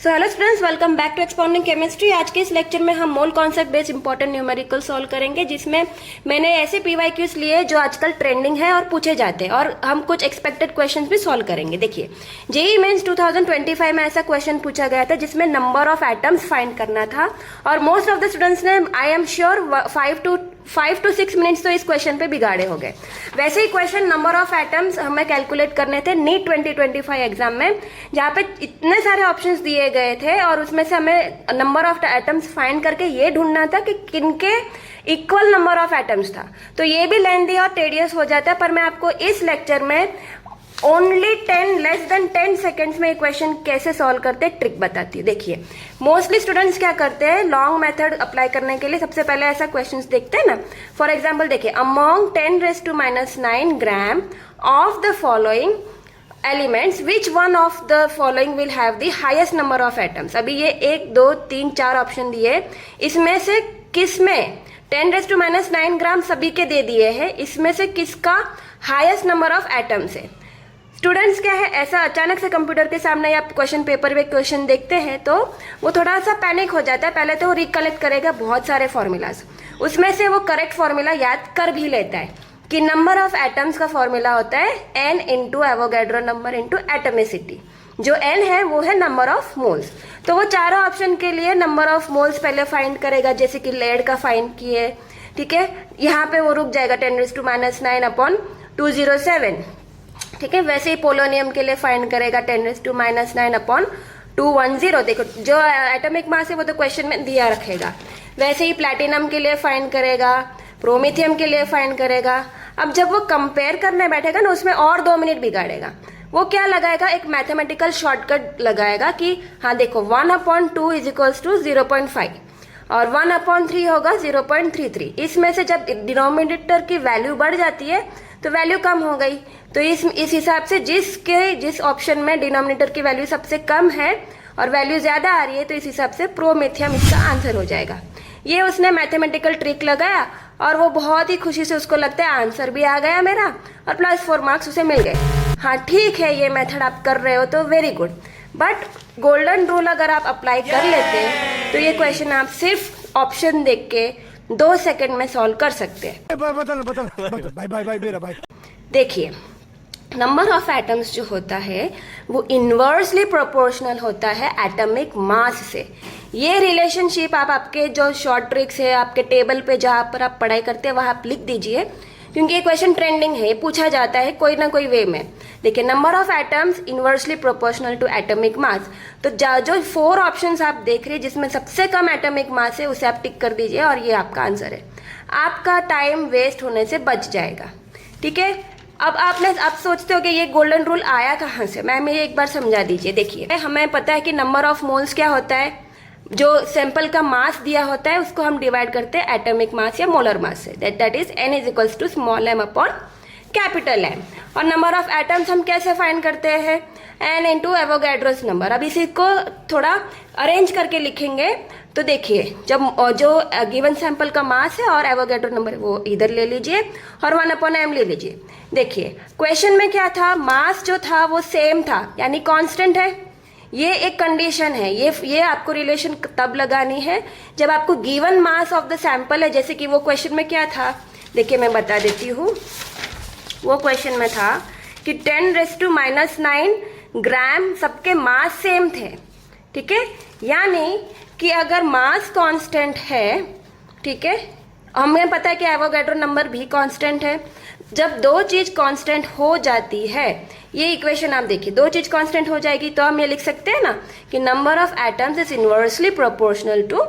So hello students, welcome back to expounding chemistry. आज के इस लेक्चर में हम mole concept based important numerical solve करेंगे, जिसमें मैंने ऐसे पीवाईक्यूज लिए जो आजकल ट्रेंडिंग है और पूछे जाते हैं, और हम कुछ एक्सपेक्टेड क्वेश्चंस भी सॉल्व करेंगे। देखिए, जेईई मेंस 2025 में ऐसा क्वेश्चन पूछा गया था जिसमें नंबर ऑफ एटम्स फाइंड करना था, और मोस्ट ऑफ द स्टूडेंट्स ने I am sure 5 to 6 minutes तो इस क्वेश्चन पे बिगाड़े हो गए। वैसे ही क्वेश्चन नंबर ऑफ एटम्स हमें कैलकुलेट करने थे नीट 2025 एग्जाम में, जहाँ पे इतने सारे ऑप्शंस दिए गए थे और उसमें से हमें नंबर ऑफ एटम्स फाइंड करके ये ढूंढना था कि किनके इक्वल नंबर ऑफ एटम्स था। तो ये भी लेंथी और टेडियस हो जाता है, पर मैं आपको इस लेक्चर में ओनली 10 सेकेंड्स में इक्वेशन कैसे सॉल्व करते हैं ट्रिक बताती है। देखिए, मोस्टली स्टूडेंट्स क्या करते हैं, लॉन्ग मेथड अप्लाई करने के लिए सबसे पहले ऐसा क्वेश्चंस देखते हैं ना। फॉर एग्जांपल देखिए, among 10⁻⁹ gram of the following elements which one of the following will have the highest number of atoms. अभी ये 1 2 3 4 ऑप्शन दिए, इसमें से किस में 10⁻⁹ ग्राम सभी के दे दिए हैं, इसमें से किसका हाईएस्ट नंबर ऑफ एटम्स है। स्टूडेंट्स क्या है, ऐसा अचानक से कंप्यूटर के सामने आप क्वेश्चन पेपर में क्वेश्चन देखते हैं तो वो थोड़ा सा पैनिक हो जाता है। पहले तो वो रिकलेक्ट करेगा बहुत सारे फॉर्मूलाज, उसमें से वो करेक्ट फॉर्मूला याद कर भी लेता है कि नंबर ऑफ एटम्स का फॉर्मूला होता है n into Avogadro number into atomicity. जो n है वो है नंबर ऑफ मोल्स। तो वो चारों ऑप्शन के लिए नंबर ऑफ मोल्स पहले फाइंड करेगा, जैसे कि लेड का फाइंड किए, ठीक है। यहाँ पे वो रुक जाएगा 10⁻⁹/207, ठीक है। वैसे ही पोलोनियम के लिए फाइंड करेगा 10⁻⁹/210। देखो, जो एटॉमिक मास है वो तो क्वेश्चन में दिया रखेगा। वैसे ही प्लैटिनम के लिए फाइंड करेगा, प्रोमिथियम के लिए फाइंड करेगा। अब जब वो कंपेयर करने बैठेगा ना, उसमें और 2 मिनट बिगाड़ेगा। वो क्या लगाएगा, एक मैथमेटिकल शॉर्टकट लगाएगा कि हाँ देखो 1/2 इज इक्वल्स टू 0.5 और 1/3 होगा 0.33। इसमें से जब डिनोमिनेटर की वैल्यू बढ़ जाती है तो वैल्यू कम हो गई। तो इस हिसाब से जिस ऑप्शन में डिनोमिनेटर की वैल्यू सबसे कम है और वैल्यू ज्यादा आ रही है, तो इस हिसाब से प्रोमेथियम इसका आंसर हो जाएगा। ये उसने मैथमेटिकल ट्रिक लगाया और वो बहुत ही खुशी से, उसको लगता है आंसर भी आ गया मेरा और +4 मार्क्स उसे मिल गए। हाँ ठीक है, ये मेथड आप कर रहे हो तो very good, but golden rule अगर आप अप्लाई कर लेते हैं तो ये क्वेश्चन आप सिर्फ ऑप्शन देख के 2 सेकंड में सॉल्व कर सकते हैं। देखिए, नंबर ऑफ एटम्स जो होता है वो इनवर्सली प्रोपोर्शनल होता है एटॉमिक मास से। ये रिलेशनशिप आप आपके जो शॉर्ट ट्रिक्स है, आपके टेबल पे जहाँ पर आप पढ़ाई करते हैं वहाँ आप लिख दीजिए, क्योंकि ये क्वेश्चन ट्रेंडिंग है, पूछा जाता है कोई ना कोई वे में। देखिए, number of atoms inversely proportional to atomic mass. तो जो 4 ऑप्शंस आप देख रहे हैं जिसमें सबसे कम एटॉमिक मास है, उसे आप टिक कर दीजिए और ये आपका आंसर है। आपका टाइम वेस्ट होने से बच जाएगा, ठीक है। अब आप सोचते हो कि ये गोल्डन रूल आया कहाँ से, मैम ये एक बार समझा दीजिए। देखिए, हमें पता है कि नंबर ऑफ मोल्स क्या होता है, जो सैंपल का मास दिया होता है उसको हम डिवाइड करते हैं एटॉमिक मास या मोलर मास से, that is n is equals to small m upon capital M। और नंबर ऑफ एटम्स हम कैसे फाइंड करते हैं, n इंटू एवोगैड्रोस नंबर। अब इसी को थोड़ा अरेंज करके लिखेंगे तो देखिए, जब जो गिवन सैंपल का मास है और एवोगैड्रो नंबर वो इधर ले लीजिए और 1/m ले लीजिए। देखिए, क्वेश्चन में क्या था, मास जो था वो सेम था, यानी कांस्टेंट है। ये एक कंडीशन है, ये आपको रिलेशन तब लगानी है जब आपको given mass of the sample है। जैसे कि वो क्वेश्चन में क्या था, देखिए मैं बता देती हूँ। वो क्वेश्चन में था कि 10⁻⁹ ग्राम सबके मास सेम थे, ठीक है। यानी कि अगर मास कांस्टेंट है, ठीक है, हमें पता है कि एवोगैड्रो नंबर भी कांस्टेंट है। जब 2 चीज कांस्टेंट हो जाती है, ये इक्वेशन आप देखिए, 2 चीज कांस्टेंट हो जाएगी तो हम ये लिख सकते हैं ना कि number of atoms is inversely proportional to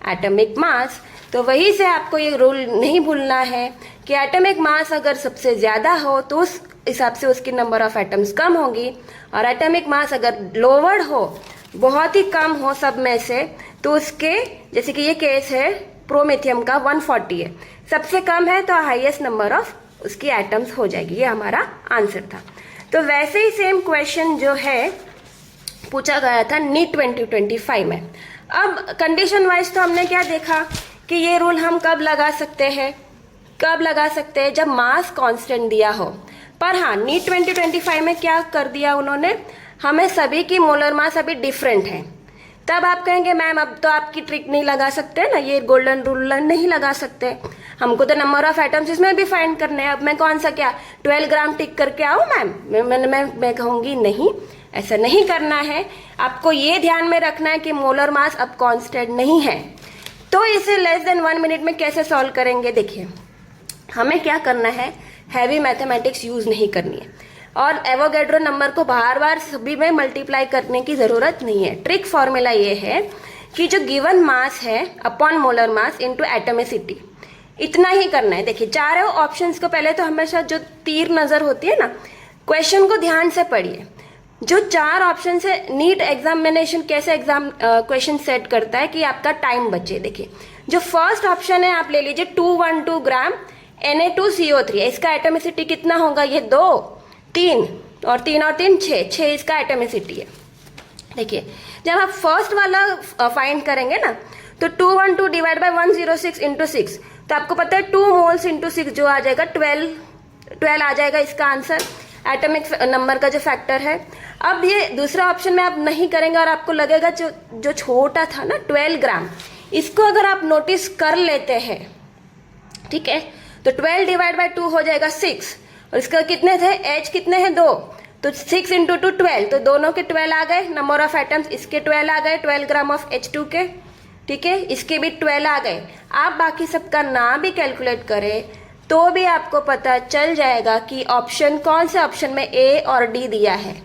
atomic mass. तो वही से आपको ये रूल नहीं भूलना है कि एटॉमिक मास अगर सबसे ज्यादा हो तो उस हिसाब से उसकी नंबर ऑफ एटम्स कम होगी, और एटॉमिक मास अगर लोअर हो, बहुत ही कम हो सब में से, तो उसके, जैसे कि ये केस है प्रोमेथियम का 140 है, सबसे कम है तो हाईएस्ट नंबर ऑफ उसकी एटम्स हो जाएगी। ये हमारा आंसर था। तो वैसे ही सेम क्वेश्चन जो है पूछा गया था नीट 2025 में। अब कंडीशन वाइज तो हमने क्या देखा कि ये रूल हम कब लगा सकते हैं, जब मास कांस्टेंट दिया हो। पर हाँ, नीट 2025 में क्या कर दिया उन्होंने, हमें सभी की मोलर मास अभी डिफरेंट है। तब आप कहेंगे मैम अब तो आपकी ट्रिक नहीं लगा सकते ना, ये गोल्डन रूल नहीं लगा सकते, हमको तो नंबर ऑफ एटम्स इसमें भी फाइंड करने हैं। अब मैं कौन सा क्या 12 ग्राम टिक करके आऊँ मैम? मैं कहूँगी नहीं, ऐसा नहीं करना है। आपको ये ध्यान में रखना है कि मोलर मास अब कांस्टेंट नहीं है। तो इसे लेस देन 1 मिनट में कैसे सॉल्व करेंगे? देखिए, हमें क्या करना है, हैवी मैथमेटिक्स यूज नहीं करनी है और एवोगैड्रो नंबर को बार बार सभी में मल्टीप्लाई करने की जरूरत नहीं है। ट्रिक फॉर्मूला ये है कि जो गिवन मास है upon molar mass into atomicity, इतना ही करना है। देखिए, चारों ऑप्शंस को पहले तो हमेशा जो तीर नजर होती है ना, क्वेश्चन को ध्यान से पढ़िए। जो 4 ऑप्शन से नीट एग्जामिनेशन कैसे क्वेश्चन सेट करता है कि आपका टाइम बचे। देखिए, जो फर्स्ट ऑप्शन है आप ले लीजिए 212 ग्राम Na2CO3, इसका एटॉमिसिटी कितना होगा? ये 2, 3 और 3 और 3 6 इसका एटॉमिसिटी है। देखिए, जब आप फर्स्ट वाला फाइंड करेंगे ना, तो 212 डिवाइड बाय 106 इंटू 6, तो आपको पता है 2 मोल्स इंटू 6 जो आ जाएगा 12 आ जाएगा इसका आंसर, एटॉमिक नंबर का जो फैक्टर है। अब ये दूसरा ऑप्शन में आप नहीं करेंगे और आपको लगेगा जो छोटा था ना 12 ग्राम, इसको अगर आप नोटिस कर लेते हैं, ठीक है, तो 12 डिवाइड बाय 2 हो जाएगा 6 और इसका कितने थे, एच कितने हैं 2, तो 6 इंटू 2 12, तो दोनों के 12 आ गए। नंबर ऑफ एटम्स इसके 12 आ गए, 12 ग्राम ऑफ H2 के, ठीक है, इसके भी 12 आ गए। आप बाकी सबका ना भी कैलकुलेट करें तो भी आपको पता चल जाएगा कि ऑप्शन कौन से ऑप्शन में ए और डी दिया है।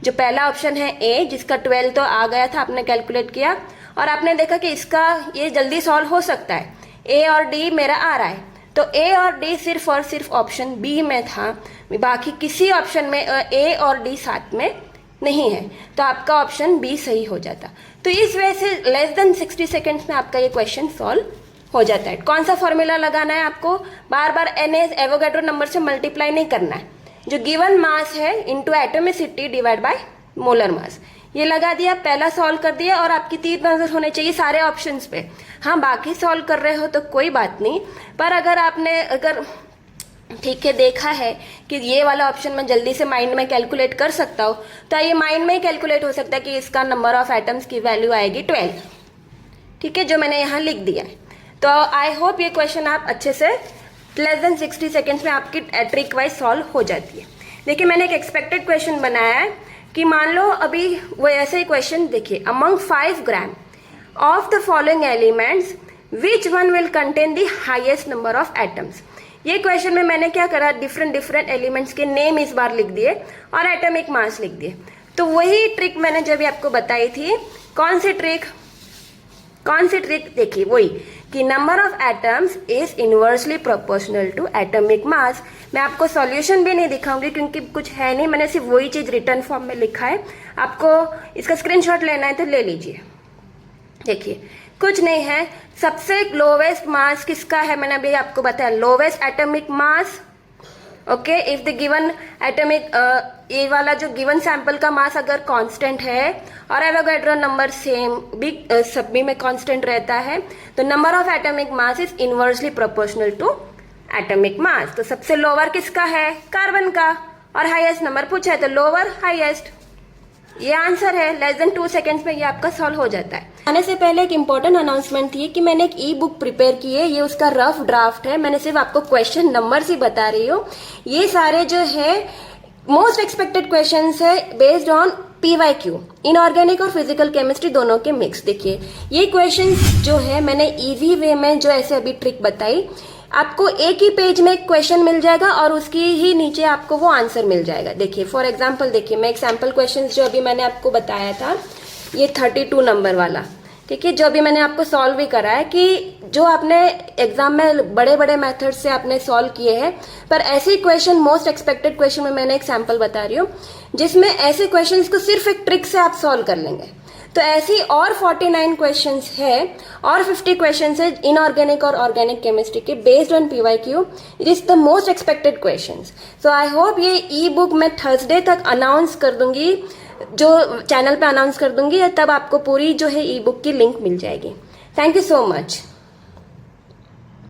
जो पहला ऑप्शन है ए, जिसका 12 तो आ गया था, आपने कैलकुलेट किया और आपने देखा कि इसका ये जल्दी सॉल्व हो सकता है, ए और डी मेरा आ रहा है, तो ए और डी सिर्फ और सिर्फ ऑप्शन बी में था, बाकी किसी ऑप्शन में ए और डी साथ में नहीं है, तो आपका ऑप्शन बी सही हो जाता। तो इस वजह से लेस देन 60 सेकेंड्स में आपका ये क्वेश्चन सॉल्व हो जाता है। कौन सा फॉर्मूला लगाना है आपको? बार बार एवोगैड्रो नंबर से मल्टीप्लाई नहीं करना है, जो गिवन मास है into atomicity divide by molar mass, ये लगा दिया, पहला सॉल्व कर दिया और आपकी तीर नजर होने चाहिए सारे ऑप्शंस पे। हाँ, बाकी सॉल्व कर रहे हो तो कोई बात नहीं, पर अगर ठीक है देखा है कि ये वाला ऑप्शन मैं जल्दी से माइंड में कैलकुलेट कर सकता हूँ, तो ये माइंड में ही कैलकुलेट हो सकता है कि इसका नंबर ऑफ एटम्स की वैल्यू आएगी 12, ठीक है, जो मैंने यहाँ लिख दिया है। तो आई होप ये क्वेश्चन आप अच्छे से लेस देन 60 सेकेंड्स में आपकी ट्रिक वाइज सॉल्व हो जाती है। देखिए, मैंने एक एक्सपेक्टेड क्वेश्चन बनाया है कि मान लो अभी वो ऐसे ही क्वेश्चन, देखिए, among 5 gram of the following elements which one will contain the highest number of atoms. ये क्वेश्चन में मैंने क्या करा, डिफरेंट एलिमेंट्स के नेम इस बार लिख दिए और एटॉमिक मास लिख दिए। तो वही ट्रिक मैंने जब आपको बताई थी, कौन सी ट्रिक? देखिए, वही कि number of atoms is inversely proportional to atomic mass. मैं आपको सॉल्यूशन भी नहीं दिखाऊंगी क्योंकि कुछ है नहीं, मैंने सिर्फ वही चीज रिटर्न फॉर्म में लिखा है। आपको इसका स्क्रीनशॉट लेना है तो ले लीजिए। देखिए, कुछ नहीं है, सबसे लोवेस्ट मास किसका है मैंने अभी आपको बताया, lowest atomic mass. Okay, if the given atomic, ये वाला जो गिवन सैंपल का मास अगर कांस्टेंट है और एवोगैड्रो नंबर सेम भी सभी में कांस्टेंट रहता है, तो number of atomic mass is inversely proportional to atomic mass. तो सबसे लोअर किसका है? कार्बन का, और हाईएस्ट नंबर पूछा है तो लोअर हाईएस्ट, ये आंसर है। लेस देन 2 सेकेंड्स में ये आपका सॉल्व हो जाता है। आने से पहले एक इंपॉर्टेंट अनाउंसमेंट थी कि मैंने एक ई बुक प्रिपेयर की है, ये उसका रफ ड्राफ्ट है, मैंने सिर्फ आपको क्वेश्चन नंबर ही बता रही हूँ। ये सारे जो है मोस्ट एक्सपेक्टेड क्वेश्चंस है बेस्ड ऑन PYQ, इनऑर्गेनिक और फिजिकल केमिस्ट्री दोनों के मिक्स। देखिए, ये क्वेश्चंस जो है मैंने इजी वे में जो ऐसे अभी ट्रिक बताई, आपको एक ही पेज में एक क्वेश्चन मिल जाएगा और उसकी ही नीचे आपको वो आंसर मिल जाएगा। देखिए, फॉर एग्जांपल देखिए, मैं एक सैम्पल क्वेश्चन जो अभी मैंने आपको बताया था, ये 32 नंबर वाला, ठीक है, जो अभी मैंने आपको सॉल्व भी करा है कि जो आपने एग्जाम में बड़े बड़े मेथड से आपने सॉल्व किए हैं, पर ऐसे क्वेश्चन मोस्ट एक्सपेक्टेड क्वेश्चन में मैंने एक सैम्पल बता रही हूँ जिसमें ऐसे क्वेश्चंस को सिर्फ एक ट्रिक से आप सॉल्व कर लेंगे। तो ऐसी और 49 क्वेश्चंस है और 50 क्वेश्चंस है इनऑर्गेनिक और ऑर्गेनिक केमिस्ट्री के based on PYQ। It is the most expected questions. So I hope ये ई बुक मैं थर्सडे तक अनाउंस कर दूंगी, जो चैनल पे अनाउंस कर दूंगी, तब आपको पूरी जो है ई बुक की लिंक मिल जाएगी। Thank you so much.